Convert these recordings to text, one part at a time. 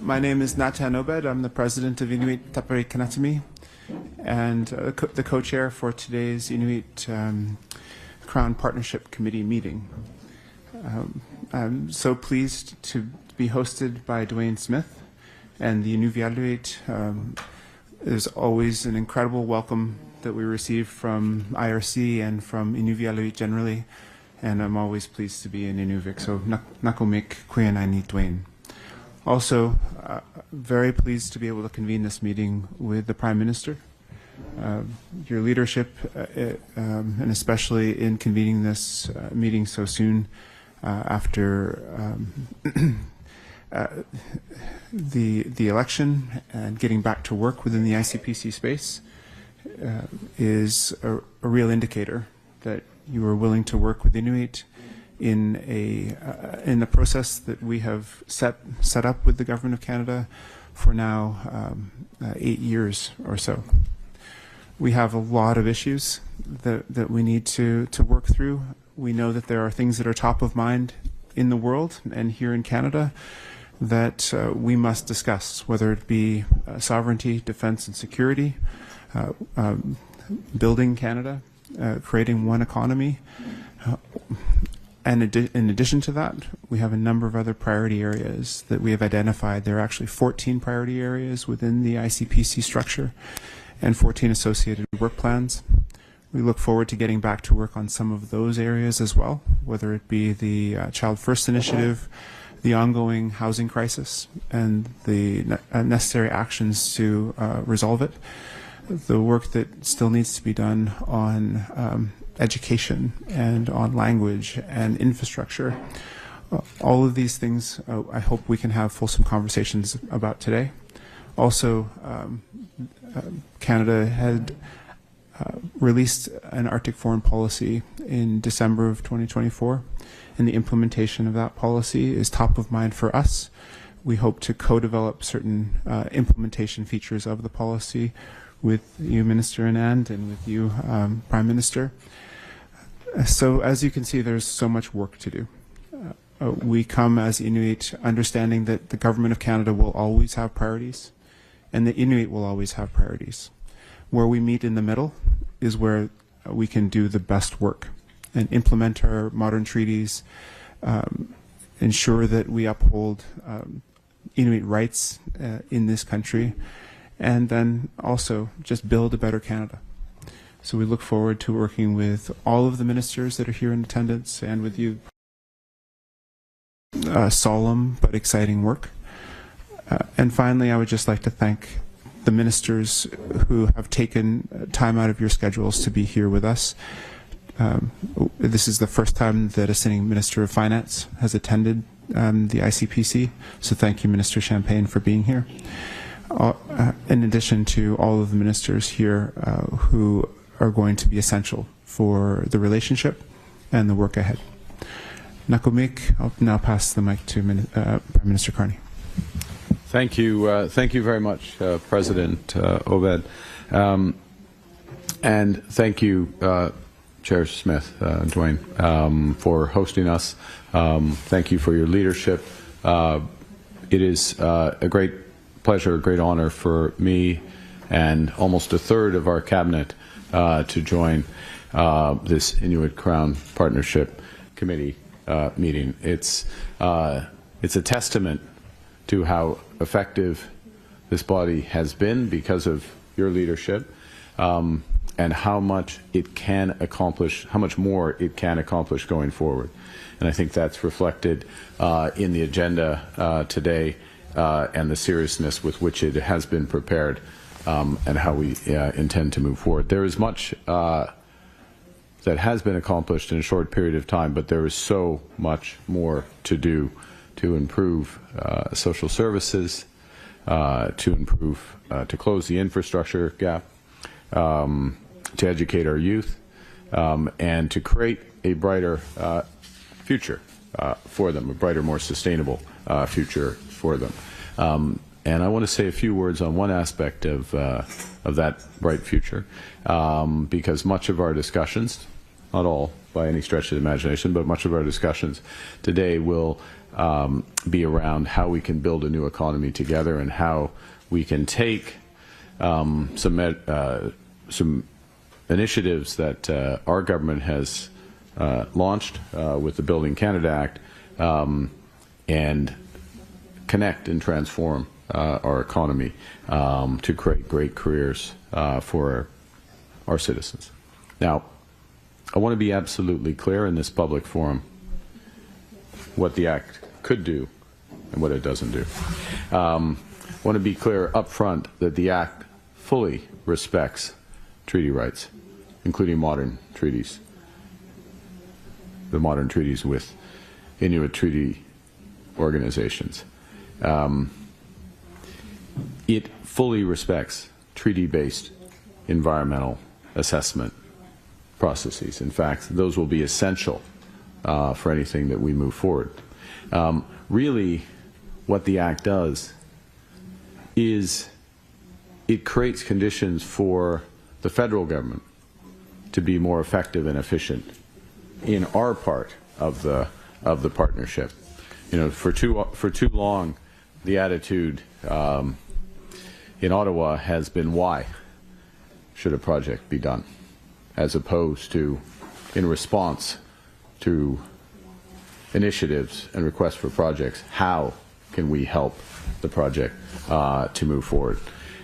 My name is Natan Obed. I'm the president of Inuit-Crown and the co-chair for today's Inuit-Crown Partnership Committee meeting. I'm so pleased to be hosted by Dwayne Smith and the Inuit. There's always an incredible welcome that we receive from IRC and from Inuit generally, and I'm always pleased to be in Inuvik. So nakomik kuyanai Dwayne. Also, very pleased to be able to convene this meeting with the Prime Minister. Your leadership, and especially in convening this meeting so soon after the election and getting back to work within the ICPC space, is a real indicator that you are willing to work with Inuit in a process that we have set up with the Government of Canada for now 8 years or so. We have a lot of issues that we need to work through. We know that there are things that are top of mind in the world and here in Canada that we must discuss, whether it be sovereignty, defense and security, building Canada, creating one economy. And in addition to that, we have a number of other priority areas that we have identified. There are actually 14 priority areas within the ICPC structure and 14 associated work plans. We look forward to getting back to work on some of those areas as well, whether it be the Child First Initiative, the ongoing housing crisis, and the necessary actions to resolve it, the work that still needs to be done on education and on language and infrastructure. All of these things I hope we can have fulsome conversations about today. Also, Canada had released an Arctic foreign policy in December of 2024, and the implementation of that policy is top of mind for us. We hope to co-develop certain implementation features of the policy with you, Minister Anand, and with you, Prime Minister. So as you can see, there's so much work to do. We come as Inuit understanding that the Government of Canada will always have priorities and the Inuit will always have priorities. Where we meet in the middle is where we can do the best work and implement our modern treaties, ensure that we uphold Inuit rights in this country, and then also just build a better Canada. So we look forward to working with all of the ministers that are here in attendance and with you. Solemn but exciting work. And finally, I would just like to thank the ministers who have taken time out of your schedules to be here with us. This is the first time that a sitting Minister of Finance has attended the ICPC, so thank you, Minister Champagne, for being here. In addition to all of the ministers here who are going to be essential for the relationship and the work ahead. Nakomik, I'll now pass the mic to Prime Minister Carney. Thank you very much, President Obed, and thank you, Chair Smith, Dwayne, for hosting us. Thank you for your leadership. It is a great pleasure, a great honor for me and almost a third of our cabinet to join this Inuit-Crown Partnership Committee meeting. It's a testament to how effective this body has been because of your leadership, and how much it can accomplish, how much more it can accomplish going forward. And I think that's reflected in the agenda today and the seriousness with which it has been prepared, and how we intend to move forward. There is much that has been accomplished in a short period of time, but there is so much more to do to improve social services, to close the infrastructure gap, to educate our youth, and to create a brighter future for them, a brighter, more sustainable future for them. And I want to say a few words on one aspect of that bright future, because much of our discussions, not all, by any stretch of the imagination, but much of our discussions today will be around how we can build a new economy together and how we can take some initiatives that our government has launched with the Building Canada Act and connect and transform our economy to create great careers for our citizens. Now, I want to be absolutely clear in this public forum what the Act could do and what it doesn't do. I want to be clear up front that the Act fully respects treaty rights, including modern treaties, the modern treaties with Inuit treaty organizations. It fully respects treaty-based environmental assessment processes. In fact, those will be essential for anything that we move forward. Really, what the Act does is it creates conditions for the federal government to be more effective and efficient in our part of the partnership. You know, for too long, the attitude in Ottawa has been, why should a project be done, as opposed to in response to initiatives and requests for projects, how can we help the project to move forward?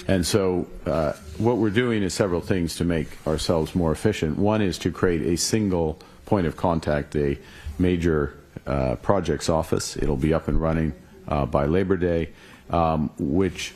And so what we're doing is several things to make ourselves more efficient. One is to create a single point of contact, a major projects office. It'll be up and running by Labor Day, which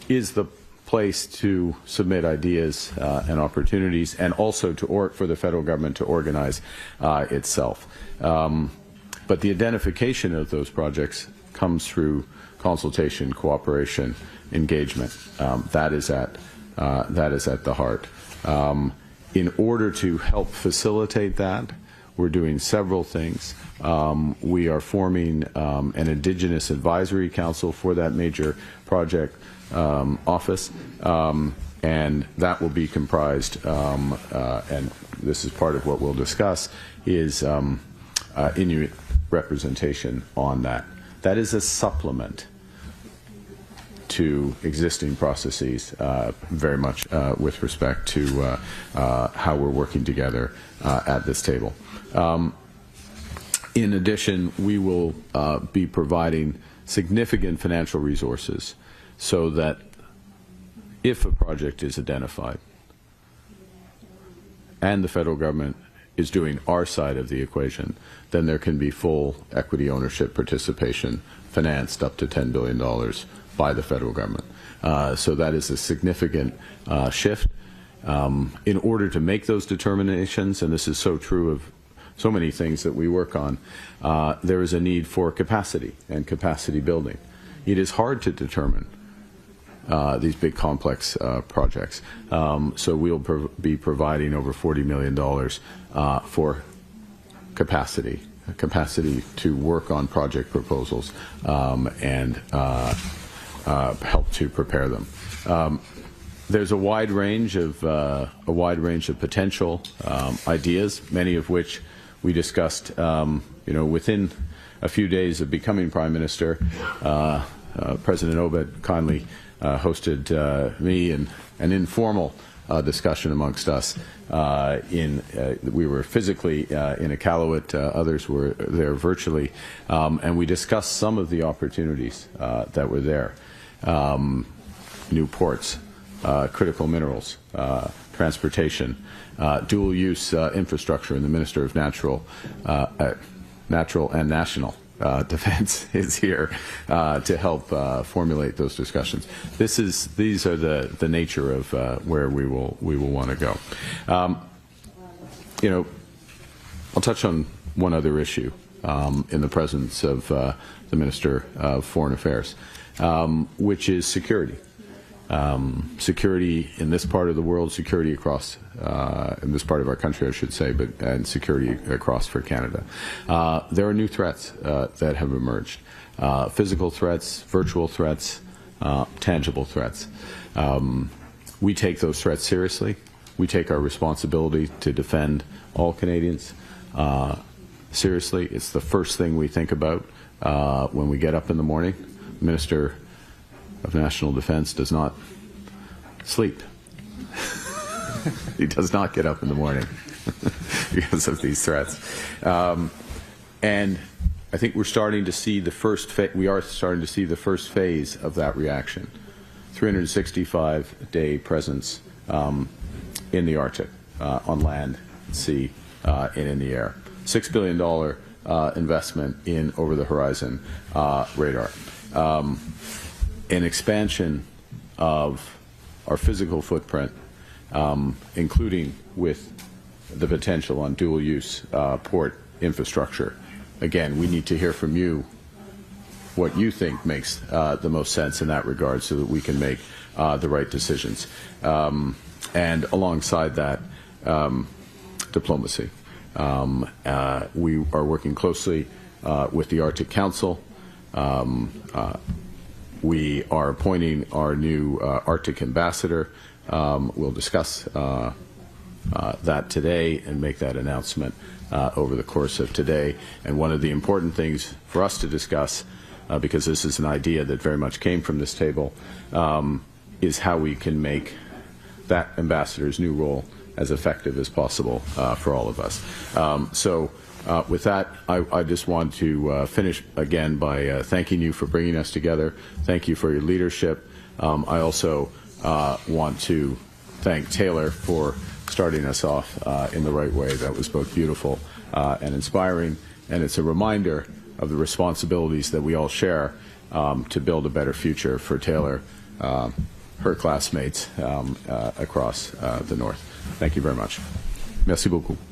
is the place to submit ideas and opportunities, and also for the federal government to organize itself. But the identification of those projects comes through consultation, cooperation, engagement. That is at the heart. In order to help facilitate that, we're doing several things. We are forming an Indigenous Advisory Council for that major project office, and that will be comprised, and this is part of what we'll discuss, is Inuit representation on that. That is a supplement to existing processes, very much with respect to how we're working together at this table. In addition, we will be providing significant financial resources so that if a project is identified and the federal government is doing our side of the equation, then there can be full equity ownership participation financed up to $10 billion by the federal government. So that is a significant shift. In order to make those determinations, and this is so true of so many things that we work on, there is a need for capacity and capacity building. It is hard to determine these big complex projects. So we'll be providing over $40 million for capacity to work on project proposals and help to prepare them. There's a wide range of potential ideas, many of which we discussed, within a few days of becoming Prime Minister. President Obed kindly hosted me in an informal discussion amongst us. We were physically in Iqaluit, others were there virtually, and we discussed some of the opportunities that were there. New ports, critical minerals, transportation, dual-use infrastructure, and the Minister of Natural and National Defense is here to help formulate those discussions. These are the nature of where we will want to go. I'll touch on one other issue in the presence of the Minister of Foreign Affairs, which is security. Security in this part of the world, security across in this part of our country, I should say, and security across for Canada. There are new threats that have emerged: physical threats, virtual threats, tangible threats. We take those threats seriously. we take our responsibility to defend all Canadians seriously. It's the first thing we think about when we get up in the morning. The Minister of National Defence does not sleep. He does not get up in the morning because of these threats. And I think we're starting to see the first phase of that reaction. 365-day presence in the Arctic, on land, sea, and in the air. $6 billion investment in over-the-horizon radar. An expansion of our physical footprint, including with the potential on dual-use port infrastructure. Again, we need to hear from you what you think makes the most sense in that regard so that we can make the right decisions. And alongside that, diplomacy. We are working closely with the Arctic Council. We are appointing our new Arctic ambassador. We'll discuss that today and make that announcement over the course of today. And one of the important things for us to discuss, because this is an idea that very much came from this table, is how we can make that ambassador's new role as effective as possible for all of us. With that, I just want to finish again by thanking you for bringing us together. Thank you for your leadership. I also want to thank Taylor for starting us off in the right way. That was both beautiful and inspiring, and it's a reminder of the responsibilities that we all share to build a better future for Taylor, her classmates across the North. Thank you very much. Merci beaucoup.